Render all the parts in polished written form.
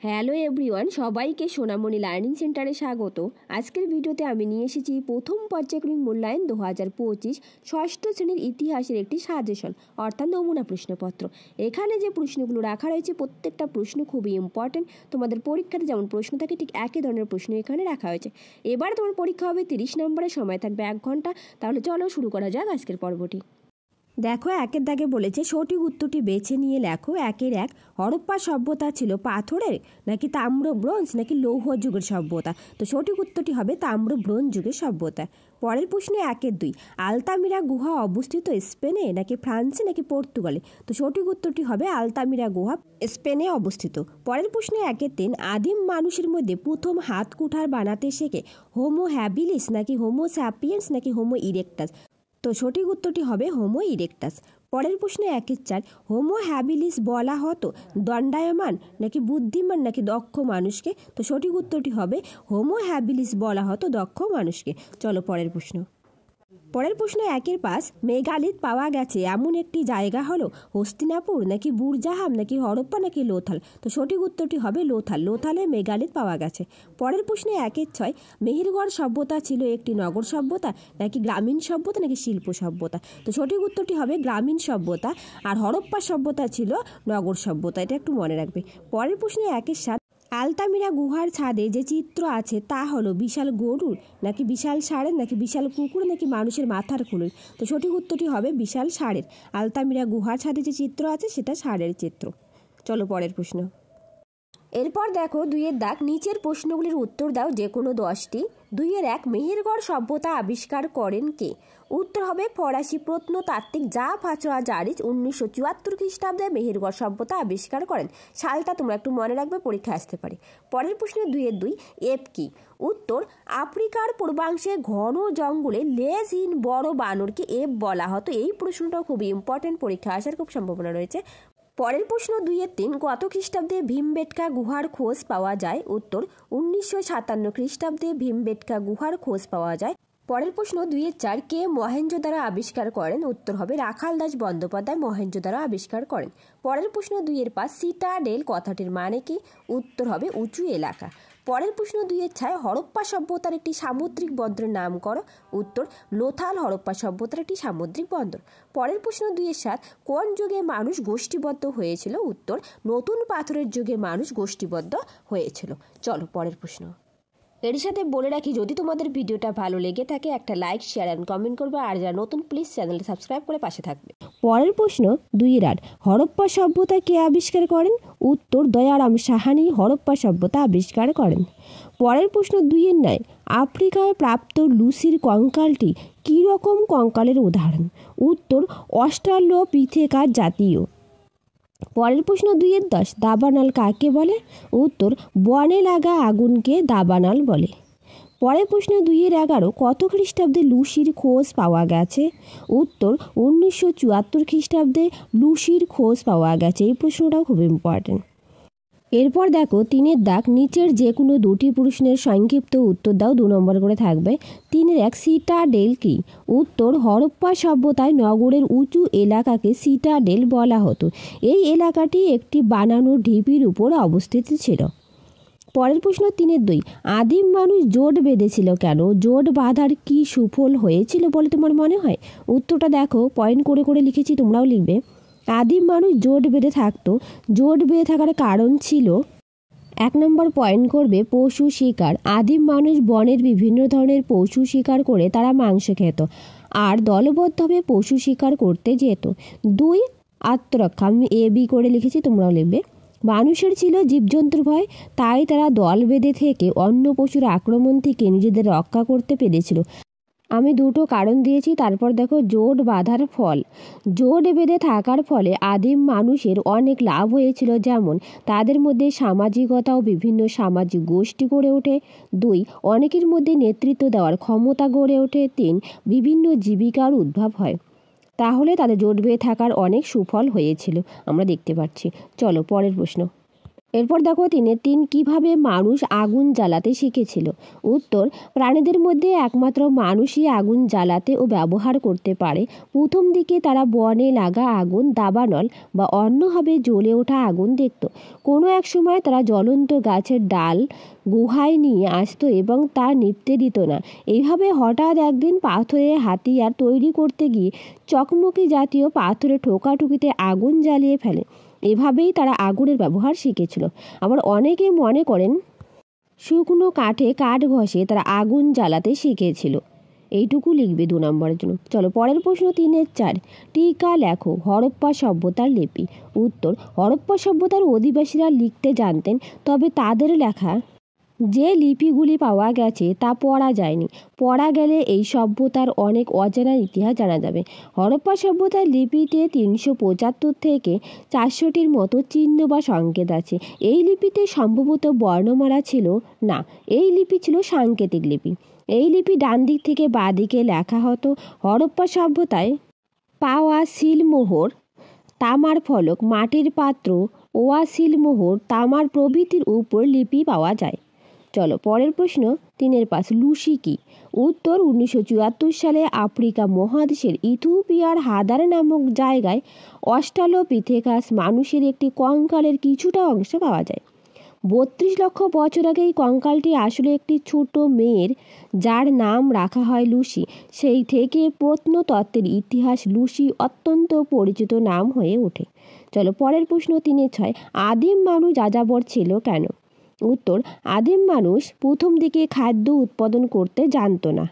Hello everyone, সবাইকে সোনামণি learning সেন্টারে স্বাগত। আজকের ভিডিওতে আমি নিয়ে এসেছি প্রথম পর্যায়ক্রমিক মূল্যায়ন 2025 ষষ্ঠ শ্রেণীর ইতিহাসের একটি সাজেশন অর্থাৎ নমুনা প্রশ্নপত্র। এখানে যে প্রশ্নগুলো রাখা রয়েছে প্রত্যেকটা প্রশ্ন খুবই ইম্পর্টেন্ট। তোমাদের পরীক্ষাতে যেমন প্রশ্ন থাকে ঠিক একই ধরনের প্রশ্ন এখানে রাখা হয়েছে। এবার তোমার পরীক্ষা হবে 30 নম্বরের, সময় থাকবে 1 ঘন্টা। তাহলে চলো শুরু করা যাক আজকের পর্বটি। দেখো, একের দাগে বলেছে সঠিক উত্তরটি বেছে নিয়ে লেখো। 1 হরপ্পা সভ্যতা ছিল পাথরের নাকি তাম্র ব্রোঞ্জ নাকি লৌহ যুগের সভ্যতা? তো সঠিক উত্তরটি হবে তাম্র ব্রোঞ্জ যুগের সভ্যতা। পরের প্রশ্নে 2 আলতামিরা গুহা অবস্থিত স্পেনে নাকি ফ্রান্সে নাকি পর্তুগালে? তো সঠিক উত্তরটি হবে আলতামিরা গুহা স্পেনে অবস্থিত। পরের প্রশ্নে 3 আদিম মানুষের মধ্যে প্রথম হাত কুঠার বানাতে শেখে হোমো হ্যাবিলিস নাকি হোমো স্যাপিয়েন্স নাকি হোমো ইরেক্টাস? তো সঠিক উত্তরটি হবে হোমো ইরেক্টাস। পরের প্রশ্নে 4 হোমো হ্যাবিলিস বলা হতো দণ্ডায়মান নাকি বুদ্ধিমান নাকি দক্ষ মানুষকে? তো সঠিক উত্তরটি হবে হোমো হ্যাবিলিস বলা হতো দক্ষ মানুষকে। চলো পরের প্রশ্ন। পরের প্রশ্ন 5 মেগালিথ পাওয়া গেছে এমন একটি জায়গা হলো হস্তিনাপুর নাকি বুরজাহাম নাকি হরপ্পা নাকি লোথাল? তো সঠিক উত্তরটি হবে লোথাল। লোথালে মেগালিথ পাওয়া গেছে। পরের প্রশ্নে 6 মেহেরগড় সভ্যতা ছিল একটি নগর সভ্যতা নাকি গ্রামীণ সভ্যতা নাকি শিল্প সভ্যতা? তো সঠিক উত্তরটি হবে গ্রামীণ সভ্যতা, আর হরপ্পা সভ্যতা ছিল নগর সভ্যতা। এটা একটু মনে রাখবে। পরের প্রশ্নে 7 আলতামিরা গুহার ছাদে যে চিত্র আছে তা হলো বিশাল গরুর নাকি বিশাল ষাঁড়ের নাকি বিশাল কুকুর নাকি মানুষের মাথার খুলির? তো সঠিক উত্তরটি হবে বিশাল ষাঁড়ের। আলতামিরা গুহার ছাদে যে চিত্র আছে সেটা ষাঁড়ের চিত্র। চলো পরের প্রশ্ন। এরপর দেখো 2 দাগ, নিচের প্রশ্নগুলির উত্তর দাও যে কোনো 10টি। 2-1 মেহেরগড় সভ্যতা আবিষ্কার করেন কে? উত্তর হবে ফরাসি প্রত্নতাত্ত্বিক ফ্রাঁসোয়া জারিজ 1974 খ্রিস্টাব্দে মেহেরগড় সভ্যতা আবিষ্কার করেন। সালটা তোমরা একটু মনে রাখবে, পরীক্ষা আসতে পারে। পরের প্রশ্নে 2-2 এপ কি? উত্তর আফ্রিকার পূর্বাংশে ঘন জঙ্গলে লেজহীন বড় বানরকে এপ বলা হতো। এই প্রশ্নটাও খুবই ইম্পর্টেন্ট, পরীক্ষা আসার খুব সম্ভাবনা রয়েছে। পরের প্রশ্ন 2-3 কত খ্রিস্টাব্দে ভীমবেটকা গুহার খোঁজ পাওয়া যায়? উত্তর 1957 খ্রিস্টাব্দে ভীমবেটকা গুহার খোঁজ পাওয়া যায়। পরের প্রশ্ন 2-4 কে মহেঞ্জোদারো আবিষ্কার করেন? উত্তর হবে রাখাল দাস বন্দ্যোপাধ্যায় মহেঞ্জোদারো আবিষ্কার করেন। পরের প্রশ্ন 2-5 সিটাডেল কথাটির মানে কি? উত্তর হবে উঁচু এলাকা। পরের প্রশ্ন 2-6 হরপ্পা সভ্যতার একটি সামুদ্রিক বন্দরের নাম করো? উত্তর লোথাল হরপ্পা সভ্যতার একটি সামুদ্রিক বন্দর। পরের প্রশ্ন 2-7 কোন যুগে মানুষ গোষ্ঠীবদ্ধ হয়েছিল? উত্তর নতুন পাথরের যুগে মানুষ গোষ্ঠীবদ্ধ হয়েছিল। চলো পরের প্রশ্ন। এর সাথে বলে রাখি, যদি তোমাদের ভিডিওটা ভালো লেগে থাকে একটা লাইক শেয়ার অ্যান্ড কমেন্ট করবে, আর যারা নতুন প্লিজ চ্যানেলটা সাবস্ক্রাইব করে পাশে থাকবে। পরের প্রশ্ন 2-8 হরপ্পা সভ্যতা কে আবিষ্কার করেন? উত্তর দয়ারাম সাহানি হরপ্পা সভ্যতা আবিষ্কার করেন। পরের প্রশ্ন 2-9 আফ্রিকায় প্রাপ্ত লুসির কঙ্কালটি কী রকম কঙ্কালের উদাহরণ? উত্তর অস্ট্রালোপিথেকাস জাতীয়। পরের প্রশ্ন 2-10 দাবানল কাকে বলে? উত্তর বনে লাগা আগুনকে দাবানল বলে। পরের প্রশ্ন 2-11 কত খ্রিস্টাব্দে লুসির খোঁজ পাওয়া গেছে? উত্তর 1974 খ্রিস্টাব্দে লুসির খোঁজ পাওয়া গেছে। এই প্রশ্নটাও খুব ইম্পর্টেন্ট। এরপর দেখো 3 দাগ, নিচের যে কোনো 2টি প্রশ্নের সংক্ষিপ্ত উত্তর দাও। 2 নম্বর করে থাকবে। 3-1 সিটাডেল কি? উত্তর হরপ্পা সভ্যতায় নগরের উঁচু এলাকাকে সিটাডেল বলা হতো। এই এলাকাটি একটি বানানো ঢিপির উপর অবস্থিত ছিল। পরের প্রশ্ন 3-2 আদিম মানুষ জোট বেঁধেছিল কেন? জোট বাঁধার কি সুফল হয়েছিল বলে তোমার মনে হয়? উত্তরটা দেখো, পয়েন্ট করে করে লিখেছি, তোমরাও লিখবে। আদিম মানুষ জোট বেঁধে থাকতো। জোট বেঁধে থাকার কারণ ছিল 1 নম্বর পয়েন্ট করবে পশু শিকার। আদিম মানুষ বনের বিভিন্ন ধরনের পশু শিকার করে তারা মাংস খেত আর দলবদ্ধভাবে পশু শিকার করতে যেত। 2 আত্মরক্ষা। আমি AB করে লিখেছি, তোমরাও লিখবে। মানুষের ছিল জীবজন্তুর ভয়, তাই তারা দল বেঁধে থেকে অন্য পশুর আক্রমণ থেকে নিজেদের রক্ষা করতে পেরেছিল। আমি 2টো কারণ দিয়েছি। তারপর দেখো জোট বাঁধার ফল। জোট বেঁধে থাকার ফলে আদিম মানুষের অনেক লাভ হয়েছিল, যেমন তাদের মধ্যে সামাজিকতা ও বিভিন্ন সামাজিক গোষ্ঠী গড়ে ওঠে। 2 অনেকের মধ্যে নেতৃত্ব দেওয়ার ক্ষমতা গড়ে ওঠে। 3 বিভিন্ন জীবিকার উদ্ভব হয়। তাহলে তাদের জোট বেঁধে থাকার অনেক সুফল হয়েছিল আমরা দেখতে পাচ্ছি। চলো পরের প্রশ্ন। এরপর দেখো 3 কিভাবে মানুষ আগুন জ্বালাতে শিখেছিল। উত্তর, প্রাণীদের মধ্যে একমাত্র মানুষই আগুন জ্বালাতে ও ব্যবহার করতে পারে। প্রথম দিকে তারা বনে লাগা আগুন, দাবানল বা অন্যভাবে জ্বলে ওঠা আগুন দেখত। কোনো এক সময় তারা জ্বলন্ত গাছের ডাল গুহায় নিয়ে আসতো এবং তা নিভতে দিত না। এইভাবে হঠাৎ একদিন পাথরের হাতিয়ার তৈরি করতে গিয়ে চকমকি জাতীয় পাথরে ঠোকাঠুকিতে আগুন জ্বালিয়ে ফেলে। এভাবেই তারা আগুনের ব্যবহার শিখেছিল। আবার অনেকে মনে করেন শুকনো কাঠে কাঠ ঘষে তারা আগুন জ্বালাতে শিখেছিল। এইটুকু লিখবে 2 নম্বরের জন্য। চলো পরের প্রশ্ন 3-4। টিকা লেখো হরপ্পা সভ্যতার লিপি। উত্তর, হরপ্পা সভ্যতার অধিবাসীরা লিখতে জানতেন, তবে তাদের লেখা যে লিপিগুলি পাওয়া গেছে তা পড়া যায়নি। পড়া গেলে এই সভ্যতার অনেক অজানা ইতিহাস জানা যাবে। হরপ্পা সভ্যতার লিপিতে 375 থেকে 400টির মতো চিহ্ন বা সংকেত আছে। এই লিপিতে সম্ভবত বর্ণমালা ছিল না, এই লিপি ছিল সাংকেতিক লিপি। এই লিপি ডান দিক থেকে বাঁ দিকে লেখা হতো। হরপ্পা সভ্যতায় পাওয়া সিলমোহর, তামার ফলক, মাটির পাত্র, ওয়া সিলমোহর, তামার প্রভৃতির উপর লিপি পাওয়া যায়। চলো পরের প্রশ্ন 3-5। লুসি কি? উত্তর, 1974 সালে আফ্রিকা মহাদেশের ইথিওপিয়ার হাদার নামক জায়গায় অস্ট্রালোপিথেকাস মানুষের একটি কঙ্কালের কিছুটা অংশ পাওয়া যায়। 32 লক্ষ বছর আগে এই কঙ্কালটি আসলে একটি ছোট মেয়ের, যার নাম রাখা হয় লুসি। সেই থেকে প্রত্নতত্ত্বের ইতিহাস লুসি অত্যন্ত পরিচিত নাম হয়ে ওঠে। চলো পরের প্রশ্ন 3-6। আদিম মানুষ যাযাবর ছিল কেন? উত্তর, আদিম মানুষ প্রথম দিকে খাদ্য উৎপাদন করতে জানতো না।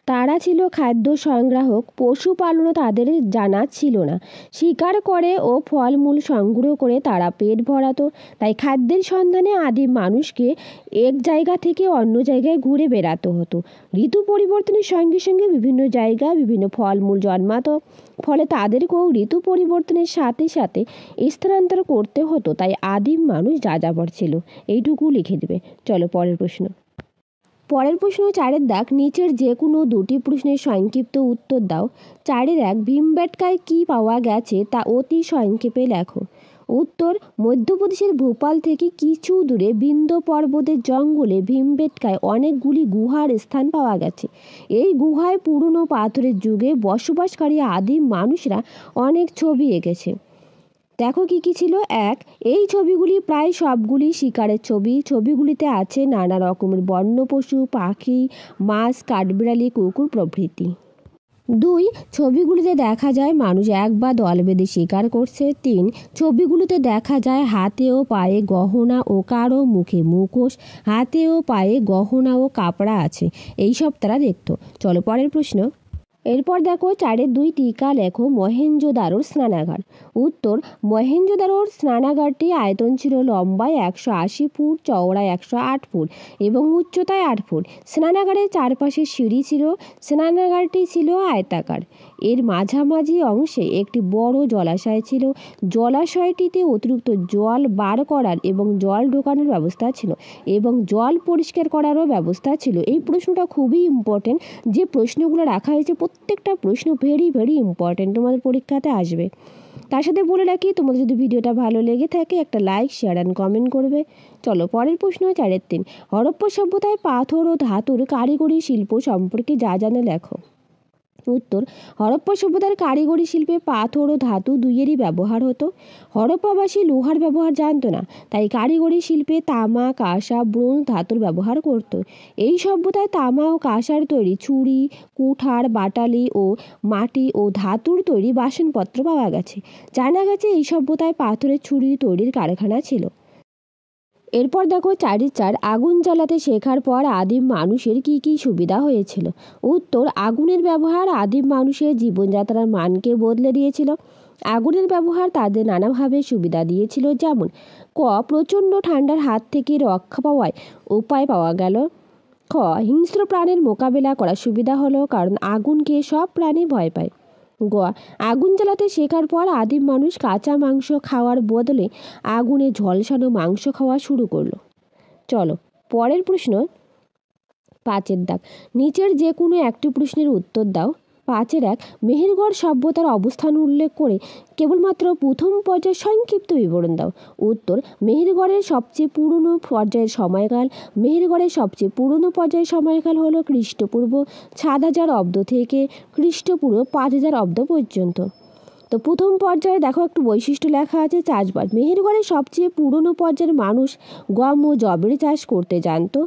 তারা ছিল খাদ্য সংগ্রাহক। পশুপালনও তাদের জানা ছিল না। শিকার করে ও ফলমূল সংগ্রহ করে তারা পেট ভরাতো। তাই খাদ্যের সন্ধানে আদিম মানুষকে এক জায়গা থেকে অন্য জায়গায় ঘুরে বেড়াতে হতো। ঋতু পরিবর্তনের সঙ্গে সঙ্গে বিভিন্ন জায়গায় বিভিন্ন ফলমূল জন্মাতো, ফলে তাদেরকেও ঋতু পরিবর্তনের সাথে সাথে স্থানান্তর করতে হতো। তাই আদিম মানুষ যাযাবর ছিল। এইটুকু লিখে দেবে। চলো পরের প্রশ্ন। পরের প্রশ্ন 4-এর দাগ। নিচের যে কোনো 2টি প্রশ্নের সংক্ষিপ্ত উত্তর দাও। 4-1। ভীমবেটকায় কী পাওয়া গেছে তা অতি সংক্ষেপে লেখো। উত্তর, মধ্যপ্রদেশের ভোপাল থেকে কিছু দূরে বিন্ধ্য পর্বতের জঙ্গলে ভীমবেটকায় অনেকগুলি গুহার স্থান পাওয়া গেছে। এই গুহায় পুরনো পাথরের যুগে বসবাসকারী আদিম মানুষরা অনেক ছবি এঁকেছে। দেখো কি কি ছিল। 1, এই ছবিগুলি প্রায় সবগুলি শিকারের ছবি। ছবিগুলিতে আছে নানা রকমের বন্য পশু, পাখি, মাছ, কাঠবিড়ালি, কুকুর প্রভৃতি। 2, ছবিগুলিতে দেখা যায় মানুষ এক বা দল বেঁধে শিকার করছে। 3, ছবিগুলোতে দেখা যায় হাতে ও পায়ে গহনা ও কারো মুখে মুখোশ। হাতে ও পায়ে গহনা ও কাপড়া আছে। এইসব তারা দেখতো। চলো পরের প্রশ্ন। এরপর দেখো 4-এর 2 টিকা লেখো মহেঞ্জোদারোর স্নানাগার। উত্তর, মহেঞ্জোদারোর স্নানাগারটি আয়তন ছিল লম্বায় 180 ফুট, চওড়ায় 108 ফুট এবং উচ্চতায় 8 ফুট। স্নানাগারের চারপাশে সিঁড়ি ছিল। স্নানাগারটি ছিল আয়তাকার। এর মাঝামাঝি অংশে একটি বড় জলাশয় ছিল। জলাশয়টিতে অতিরিক্ত জল বার করার এবং জল ঢোকানোর ব্যবস্থা ছিল এবং জল পরিষ্কার করারও ব্যবস্থা ছিল। এই প্রশ্নটা খুবই ইম্পর্টেন্ট। যে প্রশ্নগুলো রাখা হয়েছে প্রত্যেকটা প্রশ্ন ভেরি ভেরি ইম্পর্টেন্ট, তোমাদের পরীক্ষাতে আসবে। তার সাথে বলে রাখি, তোমাদের যদি ভিডিওটা ভালো লেগে থাকে একটা লাইক, শেয়ার অ্যান্ড কমেন্ট করবে। চলো পরের প্রশ্ন 4-3। হরপ্পা সভ্যতায় পাথর ও ধাতুর কারিগরি শিল্প সম্পর্কে যা জানে লেখো। উত্তর, হরপ্পা সভ্যতার কারিগরি শিল্পে পাথর ও ধাতু দুইয়েরই ব্যবহার হতো। হরপ্পাবাসী লোহার ব্যবহার জানতো না, তাই কারিগরি শিল্পে তামা, কাঁসা, ব্রোঞ্জ ধাতুর ব্যবহার করত। এই সভ্যতায় তামা ও কাঁসার তৈরি ছুরি, কুঠার, বাটালি ও মাটি ও ধাতুর তৈরি বাসনপত্র পাওয়া গেছে। জানা গেছে এই সভ্যতায় পাথরের ছুরি তৈরির কারখানা ছিল। এরপর দেখো 4-4। আগুন জ্বালাতে শেখার পর আদিম মানুষের কি কি সুবিধা হয়েছিল। উত্তর, আগুনের ব্যবহার আদিম মানুষের জীবনযাত্রার মানকে বদলে দিয়েছিল। আগুনের ব্যবহার তাদের নানাভাবে সুবিধা দিয়েছিল, যেমন ক, প্রচণ্ড ঠান্ডার হাত থেকে রক্ষা পাওয়ার উপায় পাওয়া গেল। খ, হিংস্র প্রাণীর মোকাবেলা করার সুবিধা হলো, কারণ আগুনকে সব প্রাণী ভয় পায়। গ, আগুন জ্বালাতে শেখার পর আদিম মানুষ কাঁচা মাংস খাওয়ার বদলে আগুনে ঝলসানো মাংস খাওয়া শুরু করলো। চলো পরের প্রশ্ন 5-এর দাগ। নিচের যে কোনো একটি প্রশ্নের উত্তর দাও। 5-1 মেহেরগড় সভ্যতার অবস্থান উল্লেখ করে কেবলমাত্র প্রথম পর্যায়ের সংক্ষিপ্ত বিবরণ দাও। উত্তর, মেহেরগড়ের সবচেয়ে পুরনো পর্যায়ের সময়কাল। মেহেরগড়ের সবচেয়ে পুরনো পর্যায়ের সময়কাল হলো খ্রিস্টপূর্ব 7000 অব্দ থেকে খ্রিস্টপূর্ব 5000 অব্দ পর্যন্ত। তো প্রথম পর্যায়ে দেখো একটু বৈশিষ্ট্য লেখা আছে চাষবাস। মেহেরগড়ের সবচেয়ে পুরনো পর্যায়ের মানুষ গম ও যবের চাষ করতে জানতো।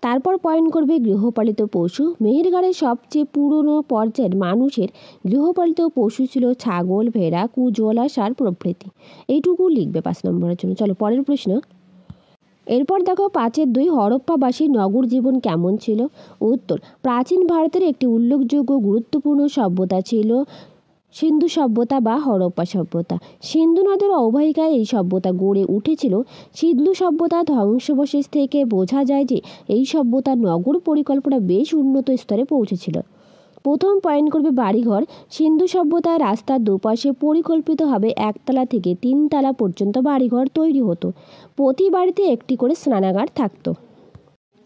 তারপর পয়েন্ট করবে গৃহপালিত পশু। মেহেরগড়ের সবচেয়ে পুরনো পর্যায়ের মানুষের গৃহপালিত পশু ছিল ছাগল, ভেড়া, কুজোয়ালা, ষাঁড় প্রভৃতি। এইটুকু লিখবে 5 নম্বরের জন্য। চলো পরের প্রশ্ন। এরপর দেখো 5-2 হরপ্পাবাসীর নগর জীবন কেমন ছিল। উত্তর, প্রাচীন ভারতের একটি উল্লেখযোগ্য গুরুত্বপূর্ণ সভ্যতা ছিল সিন্ধু সভ্যতা বা হরপ্পা সভ্যতা। সিন্ধু নদের অববাহিকায় এই সভ্যতা গড়ে উঠেছিল। সিন্ধু সভ্যতা ধ্বংসাবশেষ থেকে বোঝা যায় যে এই সভ্যতার নগর পরিকল্পনা বেশ উন্নত স্তরে পৌঁছেছিল। প্রথম পয়েন্ট করবে বাড়িঘর। সিন্ধু সভ্যতায় রাস্তার দুপাশে পরিকল্পিতভাবে 1 তলা থেকে 3 তলা পর্যন্ত বাড়িঘর তৈরি হতো। প্রতি বাড়িতে একটি করে স্নানাগার থাকতো।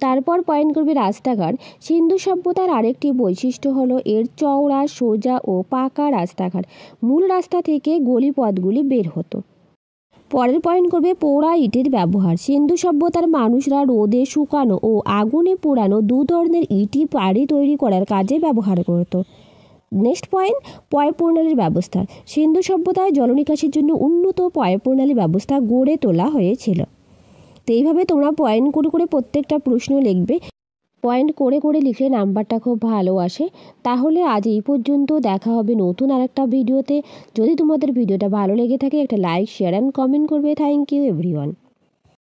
তারপর পয়েন্ট করবে রাস্তাঘাট। সিন্ধু সভ্যতার আরেকটি বৈশিষ্ট্য হলো এর চওড়া, সোজা ও পাকা রাস্তাঘাট। মূল রাস্তা থেকে গলিপথগুলি বের হতো। পরের পয়েন্ট করবে পোড়া ইটের ব্যবহার। সিন্ধু সভ্যতার মানুষরা রোদে শুকানো ও আগুনে পোড়ানো 2 ধরনের ইটই বাড়ি তৈরি করার কাজে ব্যবহার করত। নেক্সট পয়েন্ট, পয় প্রণালীর ব্যবস্থা। সিন্ধু সভ্যতায় জলনিকাশির জন্য উন্নত পয় প্রণালী ব্যবস্থা গড়ে তোলা হয়েছিল। তো এইভাবে তোমরা পয়েন্ট করে করে প্রত্যেকটা প্রশ্ন লিখবে। পয়েন্ট করে করে লিখলে নাম্বারটা খুব ভালো আসে। তাহলে আজ এই পর্যন্ত। দেখা হবে নতুন আরেকটা ভিডিওতে। যদি তোমাদের ভিডিওটা ভালো লেগে থাকে একটা লাইক, শেয়ার অ্যান্ড কমেন্ট করবে। Thank you everyone.